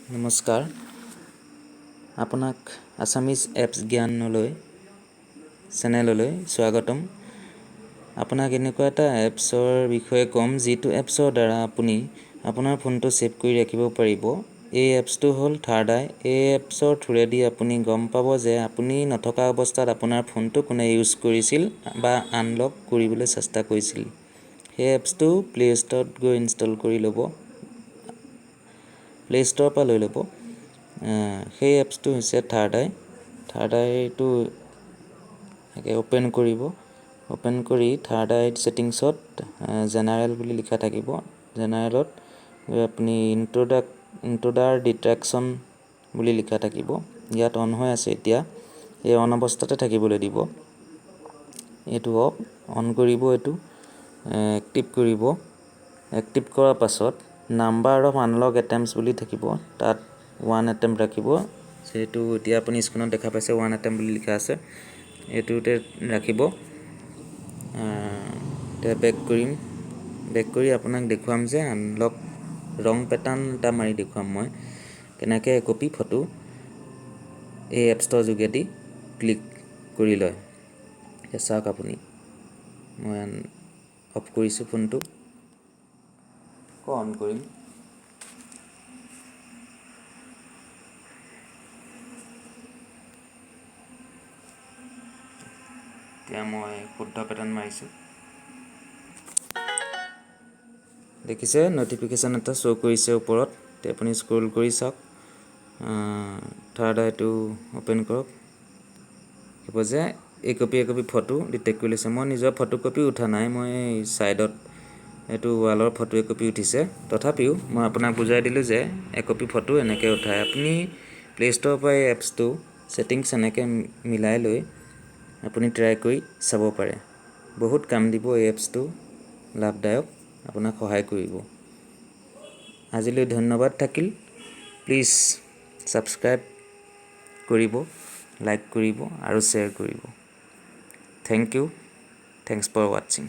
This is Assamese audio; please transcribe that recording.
নমস্কাৰ আপোনাক আছামিজ এপছ জ্ঞানলৈ চেনেললৈ স্বাগতম। আপোনাক এনেকুৱা এটা এপছৰ বিষয়ে ক'ম যিটো এপছৰ দ্বাৰা আপুনি আপোনাৰ ফোনটো ছেভ কৰি ৰাখিব পাৰিব। এই এপছটো হ'ল থাৰ্ড আই। এই এপছৰ থ্ৰুৱেদি আপুনি গম পাব যে আপুনি নথকা অৱস্থাত আপোনাৰ ফোনটো কোনে ইউজ কৰিছিল বা আনলক কৰিবলৈ চেষ্টা কৰিছিল। সেই এপছটো প্লে ষ্ট'ৰত গৈ ইনষ্টল কৰি ল'ব। প্লে ষ্ট'ৰৰ পৰা লৈ ল'ব। সেই এপছটো হৈছে থাৰ্ড আই। থাৰ্ড আইটো অ'পেন কৰিব। অ'পেন কৰি থাৰ্ড আই ছেটিংছত জেনাৰেল বুলি লিখা থাকিব। জেনাৰেলত আপুনি ইনট্ৰডাৰ ডিট্ৰেকশ্যন বুলি লিখা থাকিব। ইয়াত অন হৈ আছে এতিয়া। এই অন অৱস্থাতে থাকিবলৈ দিব। এইটো অন কৰিব। এইটো এক্টিভ কৰিব। এক্টিভ কৰাৰ পাছত নাম্বাৰ অফ আনলক এটেম্পছ বুলি থাকিব। তাত 1 এটেম্প ৰাখিব। সেইটো এতিয়া আপুনি স্ক্ৰীনত দেখা পাইছে 1 এটেম্প বুলি লিখা আছে। এইটোতে ৰাখিব। এতিয়া বেক কৰিম। বেক কৰি আপোনাক দেখুৱাম যে আনলক ৰং পেটাৰ্ণ এটা মাৰি দেখুৱাম মই কেনেকৈ একপি ফটো এই এপছটোৰ যোগেদি ক্লিক কৰি লয়। চাওক আপুনি। মই অফ কৰিছোঁ ফোনটো। অন কৰিম। এতিয়া মই শুদ্ধ পেটাৰ্ণ মাৰিছোঁ। দেখিছে ন'টিফিকেশ্যন এটা শ্ব' কৰিছে ওপৰত। এতিয়া আপুনি স্ক্ৰল কৰি চাওক। থাৰ্ড আইটো অ'পেন কৰক। দেখিব যে একপি ফটো ডিটেক্ট কৰি লৈছে। মই নিজৰ ফটো কপি উঠা নাই। মই ছাইডত এইটো ৱালৰ ফটো একপি উঠিছে। তথাপিও মই আপোনাক বুজাই দিলোঁ যে একপি ফটো এনেকৈ উঠায়। আপুনি প্লে ষ্ট'ৰৰ পৰা এই এপছটো ছেটিংছ এনেকৈ মিলাই লৈ আপুনি ট্ৰাই কৰি চাব পাৰে। বহুত কাম দিব এই এপছটো। লাভদায়ক। আপোনাক সহায় কৰিব। আজিলৈ ধন্যবাদ থাকিল। প্লিজ ছাবস্ক্ৰাইব কৰিব, লাইক কৰিব আৰু শ্বেয়াৰ কৰিব। Thank you. Thanks for ৱাটছিং।